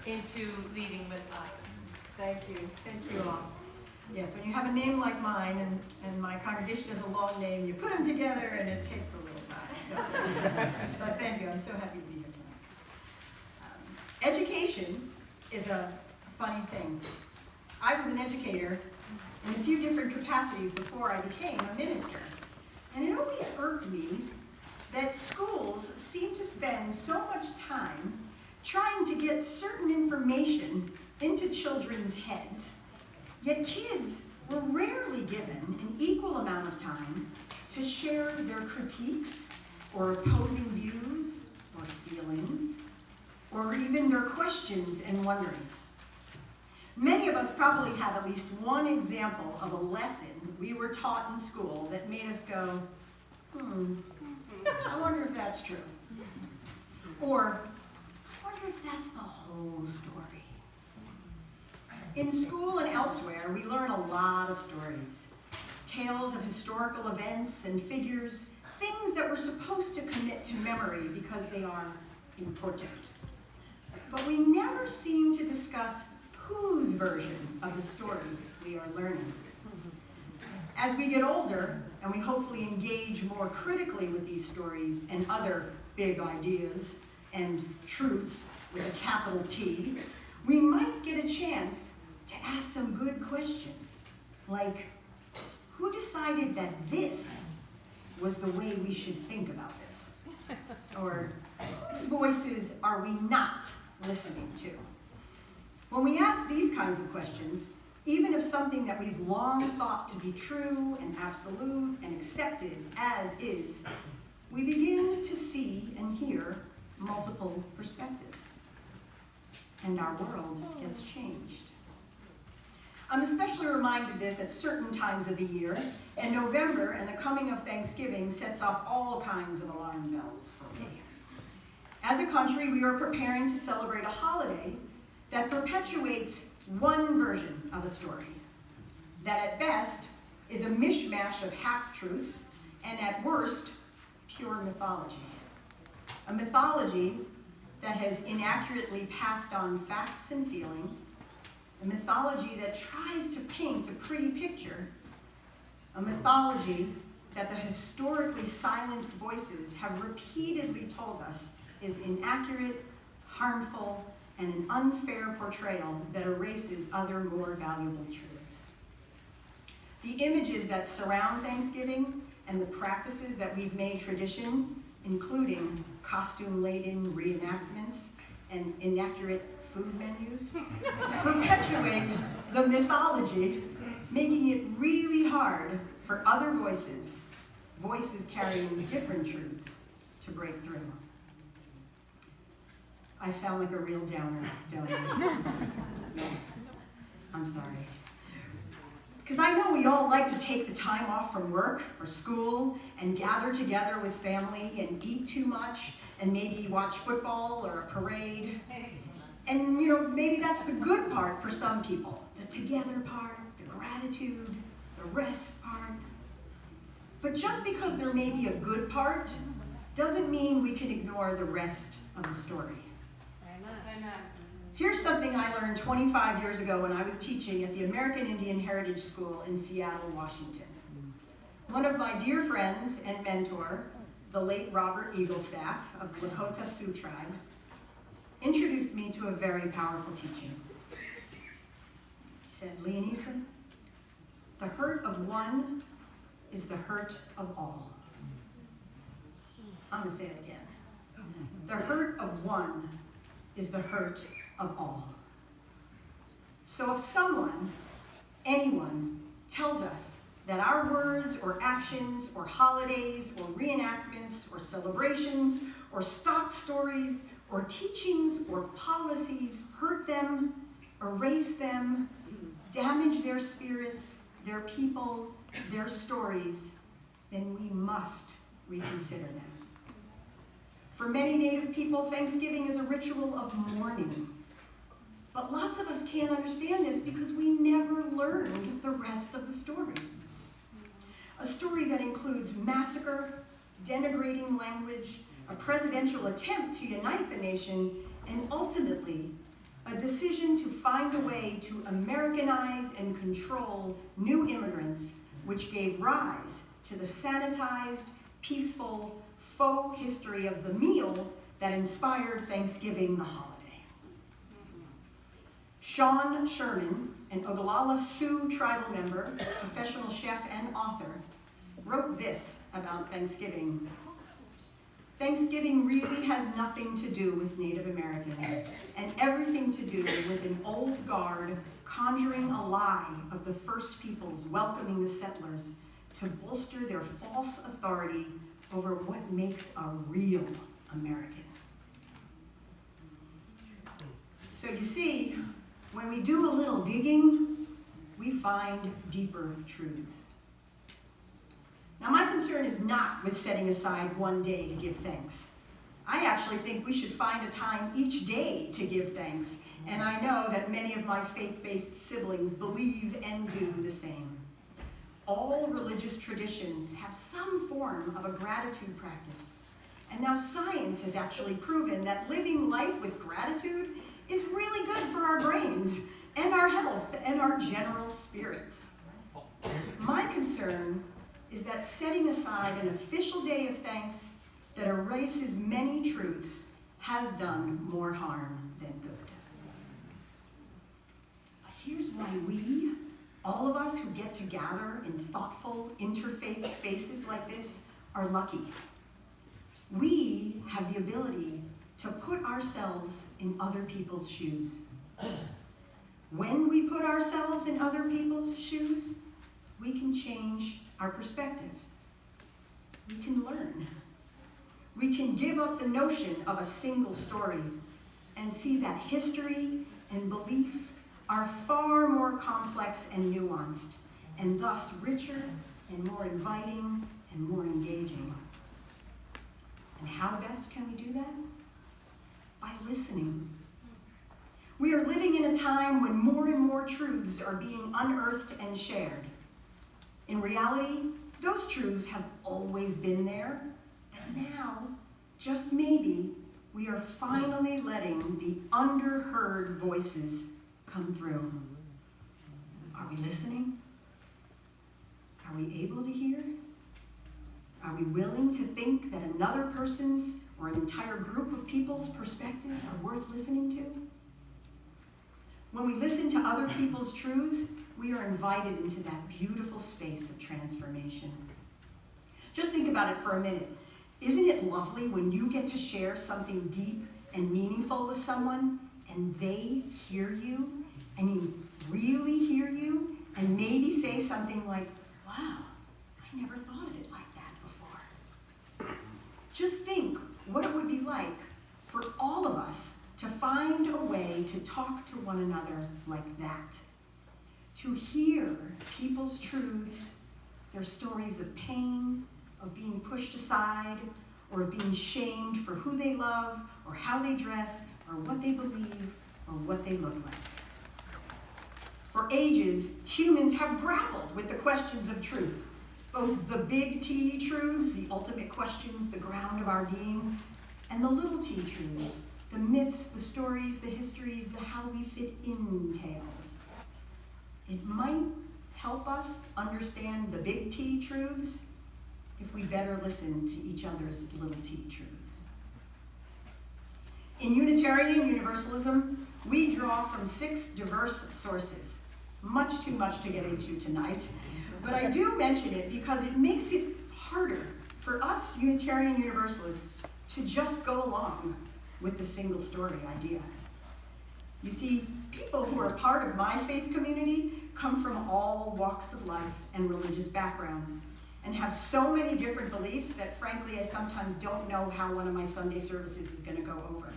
into leading with us. Thank you all. Yes, when you have a name like mine, and my congregation has a long name, you put them together and it takes a little time. So, but thank you, I'm so happy to be here tonight. Education is a funny thing. I was an educator in a few different capacities before I became a minister. And it always irked me that schools seem to spend so much time trying to get certain information into children's heads, yet kids were rarely given an equal amount of time to share their critiques or opposing views or feelings, or even their questions and wonderings. Many of us probably have at least one example of a lesson we were taught in school that made us go, I wonder if that's true. Or, I wonder if that's the whole story. In school and elsewhere, we learn a lot of stories. Tales of historical events and figures, things that we're supposed to commit to memory because they are important. But we never seem to discuss whose version of the story we are learning. As we get older, and we hopefully engage more critically with these stories and other big ideas and truths with a capital T, we might get a chance to ask some good questions, like, who decided that this was the way we should think about this? Or, whose voices are we not listening to? When we ask these kinds of questions, even if something that we've long thought to be true and absolute and accepted as is, we begin to see and hear multiple perspectives. And our world gets changed. I'm especially reminded of this at certain times of the year, and November and the coming of Thanksgiving sets off all kinds of alarm bells for me. As a country, we are preparing to celebrate a holiday that perpetuates one version of a story, that at best is a mishmash of half-truths, and at worst, pure mythology. A mythology that has inaccurately passed on facts and feelings, a mythology that tries to paint a pretty picture, a mythology that the historically silenced voices have repeatedly told us is inaccurate, harmful, and an unfair portrayal that erases other more valuable truths. The images that surround Thanksgiving and the practices that we've made tradition, including costume-laden reenactments and inaccurate food menus, perpetuate the mythology, making it really hard for other voices carrying different truths, to break through. I sound like a real downer, don't I? I'm sorry. Because I know we all like to take the time off from work or school and gather together with family and eat too much and maybe watch football or a parade. And maybe that's the good part for some people, the together part, the gratitude, the rest part. But just because there may be a good part doesn't mean we can ignore the rest of the story. Amen. Here's something I learned 25 years ago when I was teaching at the American Indian Heritage School in Seattle, Washington. One of my dear friends and mentor, the late Robert Eaglestaff of the Lakota Sioux tribe, introduced me to a very powerful teaching. He said, Leonisa, the hurt of one is the hurt of all. I'm going to say it again. The hurt of one is the hurt of all. So if someone, anyone, tells us that our words or actions or holidays or reenactments or celebrations or stock stories or teachings or policies hurt them, erase them, damage their spirits, their people, their stories, then we must reconsider them. For many Native people, Thanksgiving is a ritual of mourning. But lots of us can't understand this because we never learned the rest of the story. A story that includes massacre, denigrating language, a presidential attempt to unite the nation, and ultimately, a decision to find a way to Americanize and control new immigrants, which gave rise to the sanitized, peaceful, faux history of the meal that inspired Thanksgiving, the holiday. Sean Sherman, an Oglala Sioux tribal member, professional chef and author, wrote this about Thanksgiving. Thanksgiving really has nothing to do with Native Americans and everything to do with an old guard conjuring a lie of the first peoples welcoming the settlers to bolster their false authority over what makes a real American. So you see, when we do a little digging, we find deeper truths. Now, my concern is not with setting aside one day to give thanks. I actually think we should find a time each day to give thanks, and I know that many of my faith-based siblings believe and do the same. All religious traditions have some form of a gratitude practice, and now science has actually proven that living life with gratitude is really good for our brains and our health and our general spirits. My concern is that setting aside an official day of thanks that erases many truths has done more harm than good. But here's why we, all of us who get to gather in thoughtful interfaith spaces like this, are lucky. We have the ability to put ourselves in other people's shoes. When we put ourselves in other people's shoes, we can change our perspective. We can learn. We can give up the notion of a single story and see that history and belief are far more complex and nuanced, and thus richer and more inviting and more engaging. And how best can we do that? By listening. We are living in a time when more and more truths are being unearthed and shared. In reality, those truths have always been there, and now, just maybe, we are finally letting the underheard voices come through. Are we listening? Are we able to hear? Are we willing to think that another person's or an entire group of people's perspectives are worth listening to? When we listen to other people's truths, we are invited into that beautiful space of transformation. Just think about it for a minute. Isn't it lovely when you get to share something deep and meaningful with someone and they hear you, and you really hear you, and maybe say something like, wow, I never thought of it like that before. Just think what it would be like for all of us to find a way to talk to one another like that. To hear people's truths, their stories of pain, of being pushed aside, or of being shamed for who they love, or how they dress, or what they believe, or what they look like. For ages, humans have grappled with the questions of truth, both the big T truths, the ultimate questions, the ground of our being, and the little t truths, the myths, the stories, the histories, the how we fit in tales. It might help us understand the big T truths if we better listen to each other's little t truths. In Unitarian Universalism, we draw from 6 diverse sources. Much too much to get into tonight, but I do mention it because it makes it harder for us Unitarian Universalists to just go along with the single story idea. You see, people who are part of my faith community come from all walks of life and religious backgrounds and have so many different beliefs that frankly I sometimes don't know how one of my Sunday services is going to go over.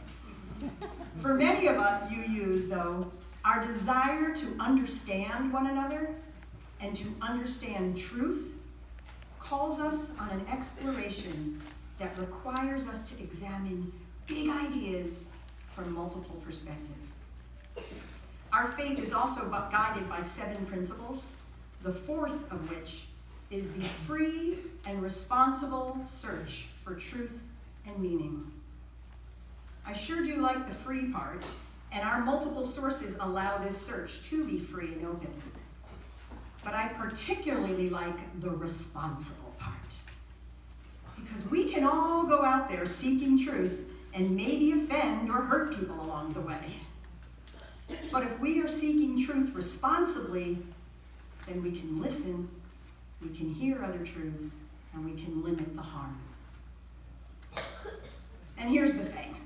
For many of us UUs, though, our desire to understand one another and to understand truth calls us on an exploration that requires us to examine big ideas from multiple perspectives. Our faith is also guided by 7 principles, the 4th of which is the free and responsible search for truth and meaning. I sure do like the free part, and our multiple sources allow this search to be free and open. But I particularly like the responsible part, because we can all go out there seeking truth and maybe offend or hurt people along the way. But if we are seeking truth responsibly, then we can listen, we can hear other truths, and we can limit the harm. And here's the thing.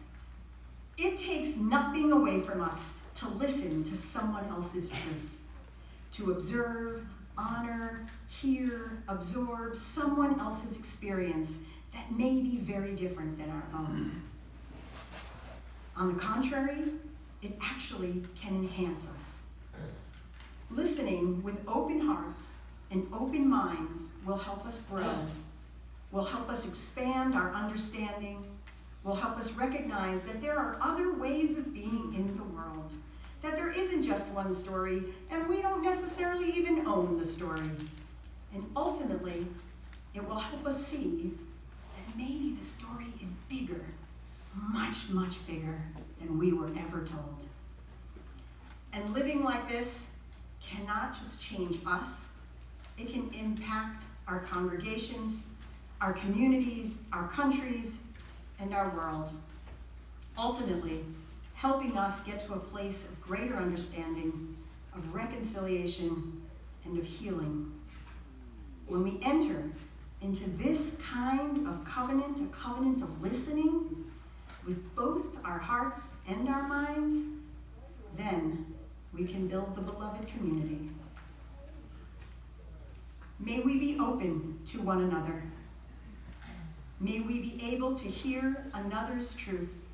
It takes nothing away from us to listen to someone else's truth, to observe, honor, hear, absorb someone else's experience that may be very different than our own. On the contrary, it actually can enhance us. Listening with open hearts and open minds will help us grow, will help us expand our understanding, will help us recognize that there are other ways of being in the world, that there isn't just one story, and we don't necessarily even own the story. And ultimately, it will help us see that maybe the story is bigger, much, much bigger than we were ever told. And living like this cannot just change us, it can impact our congregations, our communities, our countries, and our world. Ultimately, helping us get to a place of greater understanding, of reconciliation, and of healing. When we enter into this kind of covenant, a covenant of listening, with both our hearts and our minds, then we can build the beloved community. May we be open to one another. May we be able to hear another's truth.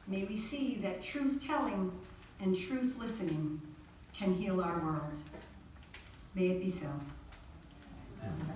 May we see that truth-telling and truth-listening can heal our world. May it be so. Amen.